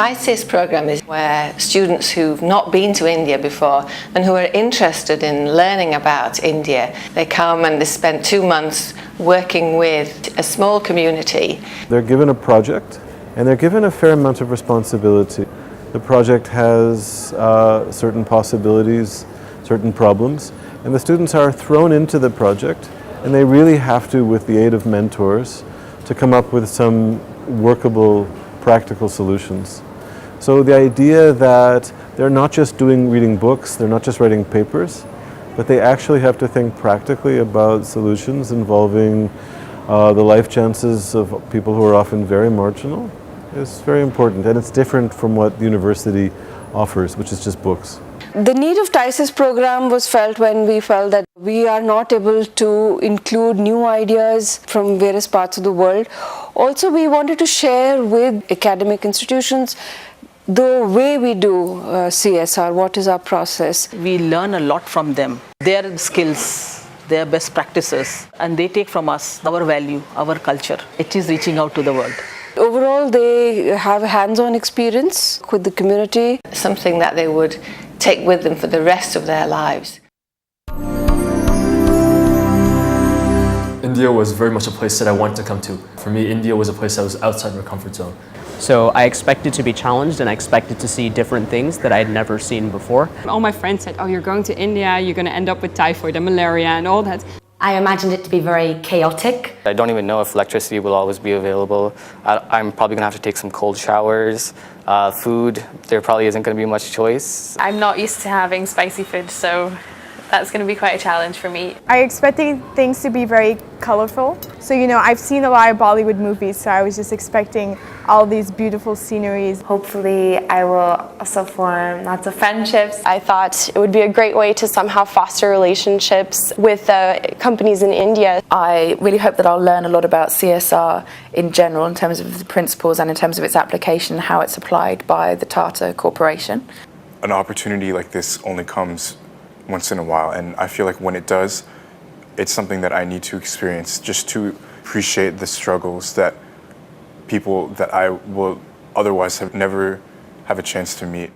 ISES program is where students who've not been to India before and who are interested in learning about India, they come and they spend 2 months working with a small community. They're given a project and they're given a fair amount of responsibility. The project has certain possibilities, certain problems, and the students are thrown into the project and they really have to, with the aid of mentors, to come up with some workable, practical solutions. So the idea that they're not just reading books, they're not just writing papers, but they actually have to think practically about solutions involving the life chances of people who are often very marginal is very important, and it's different from what the university offers, which is just books. The need of ISES program was felt when we felt that we are not able to include new ideas from various parts of the world. Also, we wanted to share with academic institutions the way we do CSR, what is our process. We learn a lot from them, their skills, their best practices, and they take from us our value, our culture. It is reaching out to the world. Overall, they have a hands-on experience with the community. Something that they would take with them for the rest of their lives. India was very much a place that I wanted to come to. For me, India was a place that was outside my comfort zone. So I expected to be challenged and I expected to see different things that I had never seen before. All my friends said, oh, you're going to India, you're going to end up with typhoid and malaria and all that. I imagined it to be very chaotic. I don't even know if electricity will always be available. I'm probably going to have to take some cold showers. Food, there probably isn't going to be much choice. I'm not used to having spicy food, so that's going to be quite a challenge for me. I expected things to be very colorful. So, I've seen a lot of Bollywood movies, so I was just expecting all these beautiful sceneries. Hopefully, I will also form lots of friendships. I thought it would be a great way to somehow foster relationships with companies in India. I really hope that I'll learn a lot about CSR in general, in terms of the principles and in terms of its application, how it's applied by the Tata Corporation. An opportunity like this only comes once in a while, and I feel like when it does, it's something that I need to experience just to appreciate the struggles that people that I will otherwise never have a chance to meet.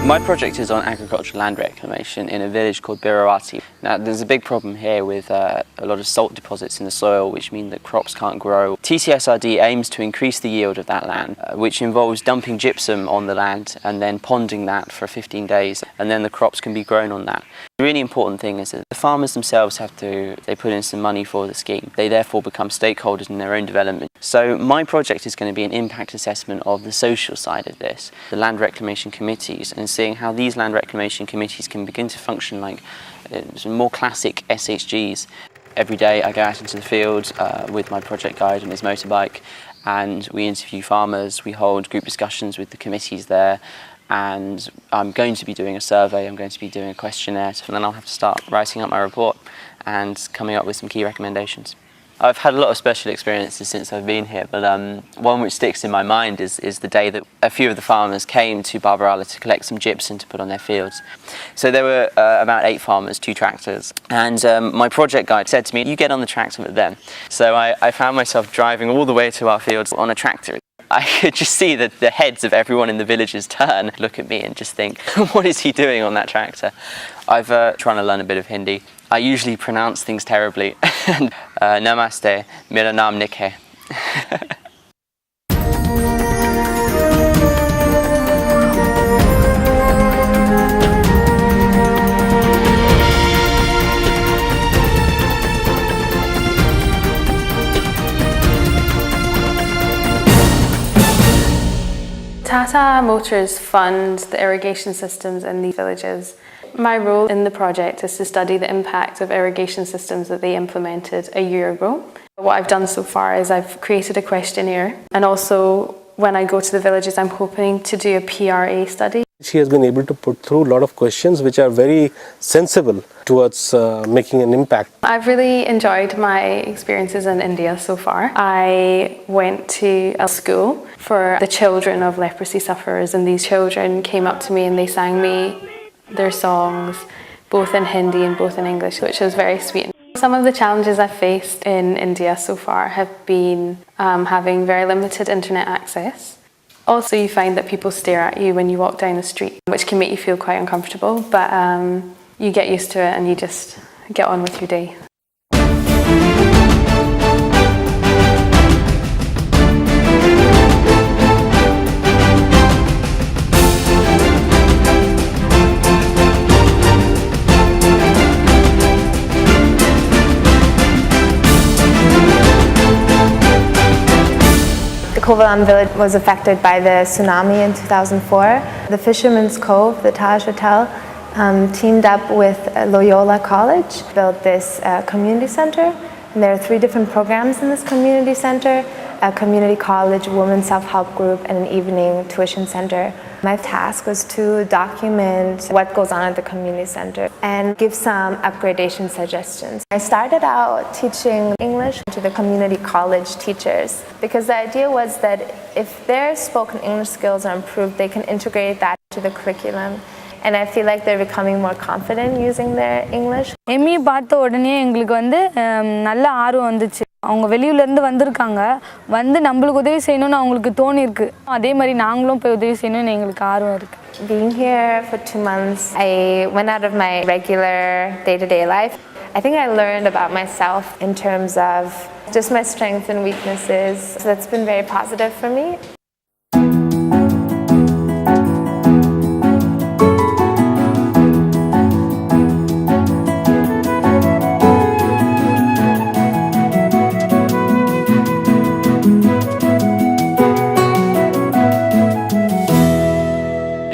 My project is on agricultural land reclamation in a village called Berkeley. Now there's a big problem here with a lot of salt deposits in the soil, which mean that crops can't grow. TCSRD aims to increase the yield of that land, which involves dumping gypsum on the land and then ponding that for 15 days, and then the crops can be grown on that. The really important thing is that the farmers themselves they put in some money for the scheme. They therefore become stakeholders in their own development. So my project is going to be an impact assessment of the social side of this, the land reclamation committees, and seeing how these land reclamation committees can begin to function like some more classic SHGs. Every day I go out into the field with my project guide and his motorbike, and we interview farmers, we hold group discussions with the committees there, and I'm going to be doing a survey, I'm going to be doing a questionnaire, and then I'll have to start writing up my report and coming up with some key recommendations. I've had a lot of special experiences since I've been here, but one which sticks in my mind is the day that a few of the farmers came to Barbarala to collect some gypsum to put on their fields. So there were about 8 farmers, 2 tractors, and my project guide said to me, you get on the tractor with them. So I found myself driving all the way to our fields on a tractor. I could just see that the heads of everyone in the villages turn, look at me and just think, what is he doing on that tractor? I've trying to learn a bit of Hindi. I usually pronounce things terribly. Namaste, mera naam Nick hai. Tata Motors fund the irrigation systems in these villages. My role in the project is to study the impact of irrigation systems that they implemented a year ago. What I've done so far is I've created a questionnaire, and also when I go to the villages I'm hoping to do a PRA study. She has been able to put through a lot of questions which are very sensible towards making an impact. I've really enjoyed my experiences in India so far. I went to a school for the children of leprosy sufferers, and these children came up to me and they sang me their songs, both in Hindi and both in English, which was very sweet. Some of the challenges I've faced in India so far have been having very limited internet access. Also, you find that people stare at you when you walk down the street, which can make you feel quite uncomfortable, but you get used to it and you just get on with your day. Kovalam village was affected by the tsunami in 2004. The Fisherman's Cove, the Taj Hotel, teamed up with Loyola College, built this community center. And there are 3 different programs in this community center: a community college, women's self-help group, and an evening tuition center. My task was to document what goes on at the community center and give some upgradation suggestions. I started out teaching English to the community college teachers because the idea was that if their spoken English skills are improved, they can integrate that to the curriculum. And I feel like they're becoming more confident using their English. M E பார்த்த உடனே எங்களுக்கு வந்து நல்ல ஆர்வம் வந்துச்சு. அவங்க வெளியூர்ல இருந்து வந்திருக்காங்க, வந்து நம்மளுக்கு உதவி செய்யணும்னு அவங்களுக்கு தோணிருக்கு. அதே மாதிரி நாங்களும் போய் உதவி செய்யணும்னு எங்களுக்கு ஆர்வம் இருக்கு. Being here for 2 months, I went out of my regular day-to-day life. I think I learned about myself in terms of just my strengths and weaknesses. So that's been very positive for me.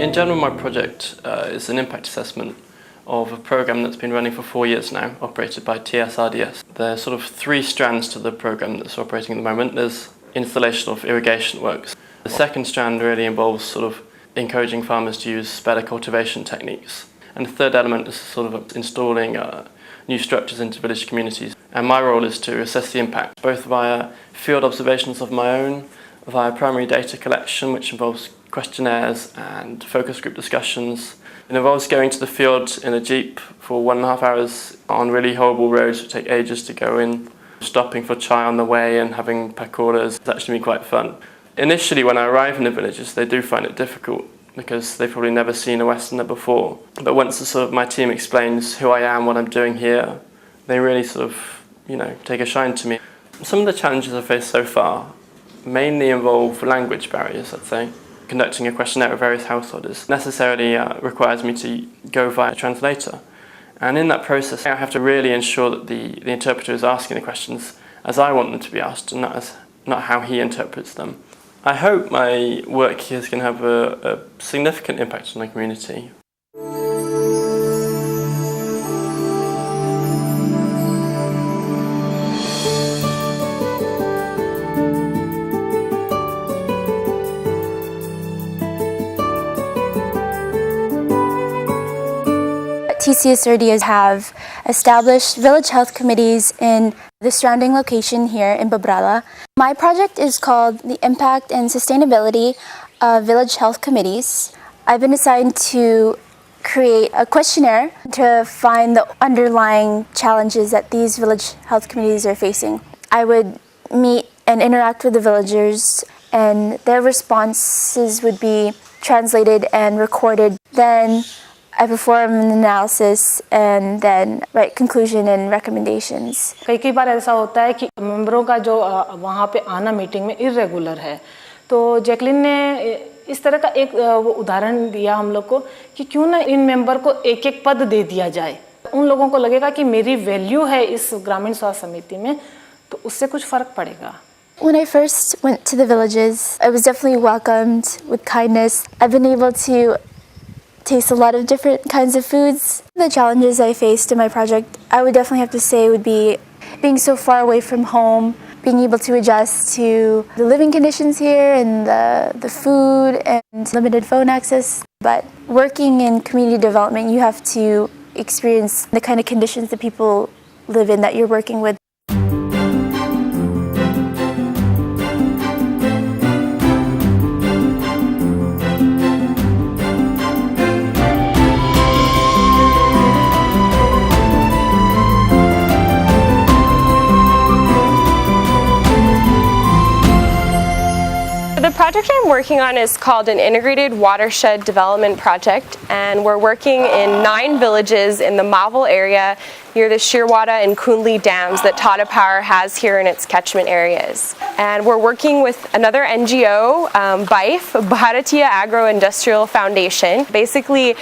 In general, my project is an impact assessment of a program that's been running for 4 years now, operated by TSRDS. There are sort of 3 strands to the program that's operating at the moment. There's installation of irrigation works. The second strand really involves sort of encouraging farmers to use better cultivation techniques. And the third element is sort of installing new structures into village communities. And my role is to assess the impact, both via field observations of my own, via primary data collection, which involves questionnaires and focus group discussions. It involves going to the field in a jeep for 1.5 hours on really horrible roads that take ages to go in, stopping for chai on the way and having pakoras. It's actually been quite fun. Initially, when I arrive in the villages, they do find it difficult because they've probably never seen a Westerner before. But once my team explains who I am, what I'm doing here, they really take a shine to me. Some of the challenges I've faced so far mainly involve language barriers, I'd say. Conducting a questionnaire of various householders necessarily requires me to go via a translator. And in that process, I have to really ensure that the interpreter is asking the questions as I want them to be asked and not how he interprets them. I hope my work here is going to have a significant impact on the community. TCSRDs have established village health committees in the surrounding location here in Babrala. My project is called the Impact and Sustainability of Village Health Committees. I've been assigned to create a questionnaire to find the underlying challenges that these village health committees are facing. I would meet and interact with the villagers, and their responses would be translated and recorded. Then I perform an analysis and then write conclusion and recommendations. कई बार ऐसा होता है कि मेंबरों का जो वहाँ पे आना मीटिंग में इरेगुलर है, तो जैकलिन ने इस तरह का एक उदाहरण दिया हम लोग को कि क्यों ना इन मेंबर को एक एक पद दे दिया जाए. उन लोगों को लगेगा कि मेरी वैल्यू है इस ग्रामीण स्वास्थ्य समिति में, तो उससे कुछ फर्क पड़ेगा. When I first went to the villages, I was definitely welcomed with kindness. I've been able to taste a lot of different kinds of foods. The challenges I faced in my project, I would definitely have to say would be being so far away from home, being able to adjust to the living conditions here and the food and limited phone access. But working in community development, you have to experience the kind of conditions that people live in that you're working with. The project I'm working on is called an Integrated Watershed Development Project, and we're working in 9 villages in the Mavel area near the Sheerwada and Kundli dams that Tata Power has here in its catchment areas. And we're working with another NGO, BIFE, Bharatiya Agro-Industrial Foundation. Basically,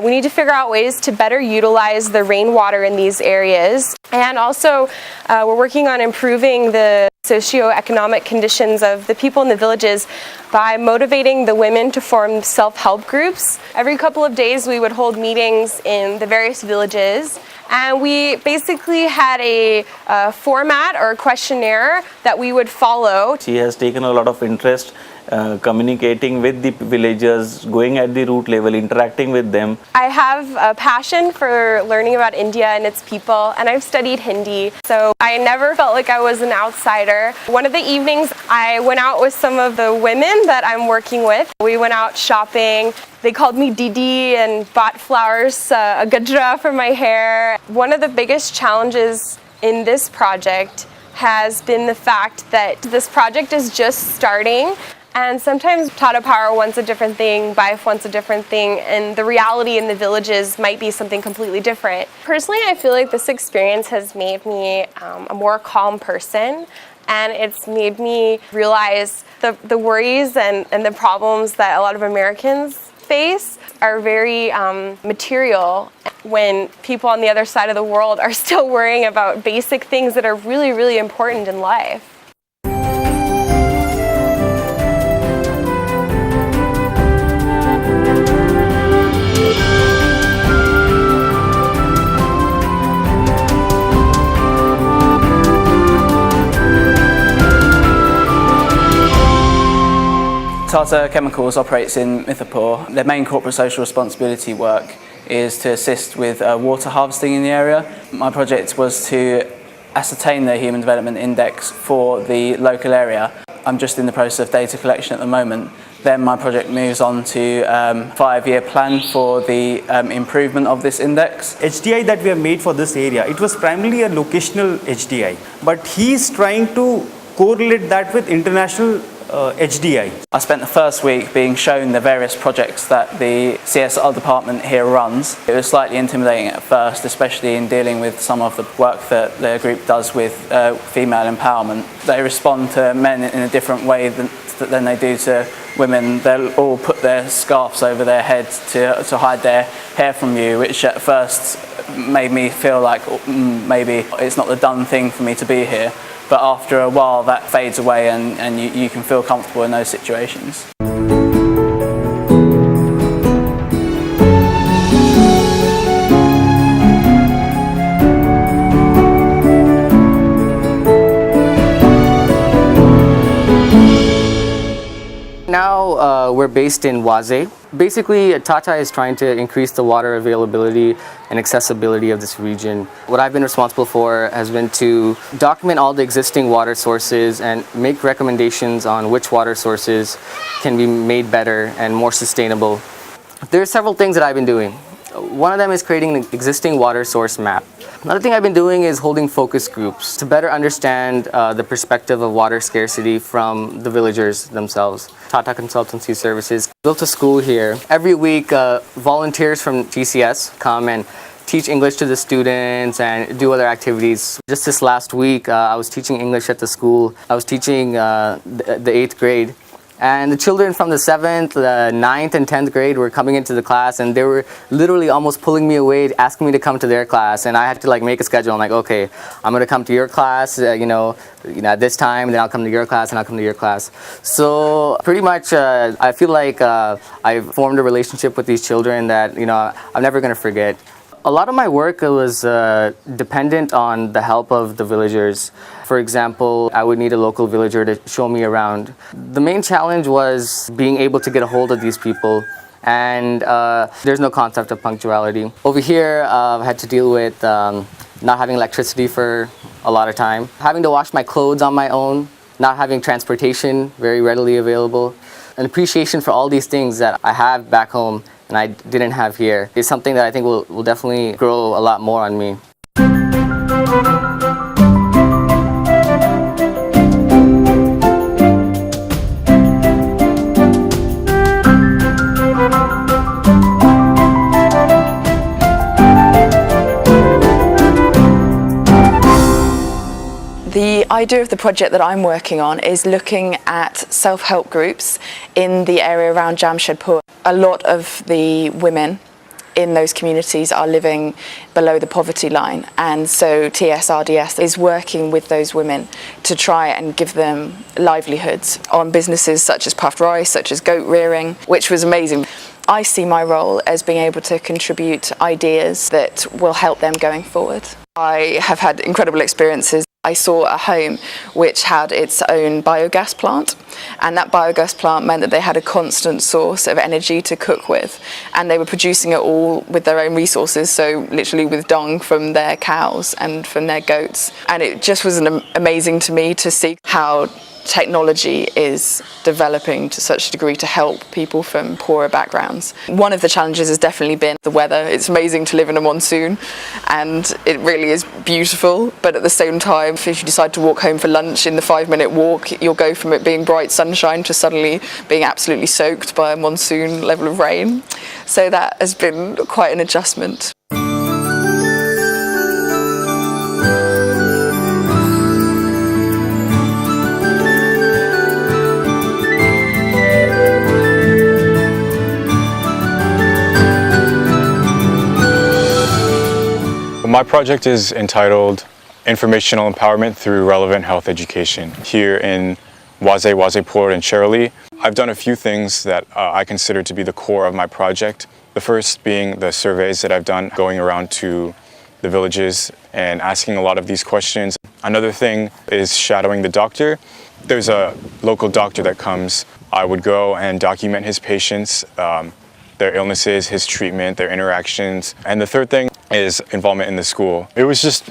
we need to figure out ways to better utilize the rainwater in these areas. And also, we're working on improving the socioeconomic conditions of the people in the villages by motivating the women to form self-help groups. Every couple of days we would hold meetings in the various villages, and we basically had a format or a questionnaire that we would follow. She has taken a lot of interest communicating with the villagers, going at the root level, interacting with them. I have a passion for learning about India and its people, and I've studied Hindi, so I never felt like I was an outsider. One of the evenings I went out with some of the women that I'm working with. We went out shopping. They called me Didi and bought flowers, a gajra for my hair. One of the biggest challenges in this project has been the fact that this project is just starting. And sometimes Tata Power wants a different thing, BIFE wants a different thing, and the reality in the villages might be something completely different. Personally, I feel like this experience has made me a more calm person, and it's made me realize the worries and the problems that a lot of Americans face are very material, when people on the other side of the world are still worrying about basic things that are really, really important in life. Tata Chemicals operates in Mithapur. Their main corporate social responsibility work is to assist with water harvesting in the area. My project was to ascertain the Human Development Index for the local area. I'm just in the process of data collection at the moment. Then my project moves on to a 5-year plan for the improvement of this index. HDI that we have made for this area, it was primarily a locational HDI, but he is trying to correlate that with international HDI. I spent the first week being shown the various projects that the CSR department here runs. It was slightly intimidating at first, especially in dealing with some of the work that the group does with female empowerment. They respond to men in a different way than they do to women. They'll all put their scarves over their heads to hide their hair from you, which at first made me feel like maybe it's not the done thing for me to be here. But after a while that fades away and you can feel comfortable in those situations. Now we're based in Waze. Basically, Tata is trying to increase the water availability and accessibility of this region. What I've been responsible for has been to document all the existing water sources and make recommendations on which water sources can be made better and more sustainable. There are several things that I've been doing. One of them is creating an existing water source map. Another thing I've been doing is holding focus groups to better understand the perspective of water scarcity from the villagers themselves. Tata Consultancy Services built a school here. Every week, volunteers from TCS come and teach English to the students and do other activities. Just this last week, I was teaching English at the school. I was teaching the 8th grade. And the children from the 7th, the 9th and 10th grade were coming into the class, and they were literally almost pulling me away, asking me to come to their class. And I had to like make a schedule. I'm like, okay, I'm going to come to your class, at this time, and then I'll come to your class, and I'll come to your class. So pretty much, I feel like I've formed a relationship with these children that, I'm never going to forget. A lot of my work was dependent on the help of the villagers. For example, I would need a local villager to show me around. The main challenge was being able to get a hold of these people, and there's no concept of punctuality. Over here, I had to deal with not having electricity for a lot of time, having to wash my clothes on my own, not having transportation very readily available. An appreciation for all these things that I have back home and I didn't have here is something that I think will definitely grow a lot more on me. The idea of the project that I'm working on is looking at self-help groups in the area around Jamshedpur. A lot of the women in those communities are living below the poverty line, and so TSRDS is working with those women to try and give them livelihoods on businesses such as puffed rice, such as goat rearing, which was amazing. I see my role as being able to contribute ideas that will help them going forward. I have had incredible experiences. I saw a home which had its own biogas plant, and that biogas plant meant that they had a constant source of energy to cook with, and they were producing it all with their own resources, so literally with dung from their cows and from their goats. And it just was amazing to me to see how technology is developing to such a degree to help people from poorer backgrounds. One of the challenges has definitely been the weather. It's amazing to live in a monsoon and it really is beautiful, but at the same time, if you decide to walk home for lunch, in the 5-minute walk, you'll go from it being bright sunshine to suddenly being absolutely soaked by a monsoon level of rain. So that has been quite an adjustment. My project is entitled Informational Empowerment Through Relevant Health Education here in Wazepur and Cherali. I've done a few things that I consider to be the core of my project. The first being the surveys that I've done, going around to the villages and asking a lot of these questions. Another thing is shadowing the doctor. There's a local doctor that comes. I would go and document his patients, their illnesses, his treatment, their interactions. And the third thing is involvement in the school. It was just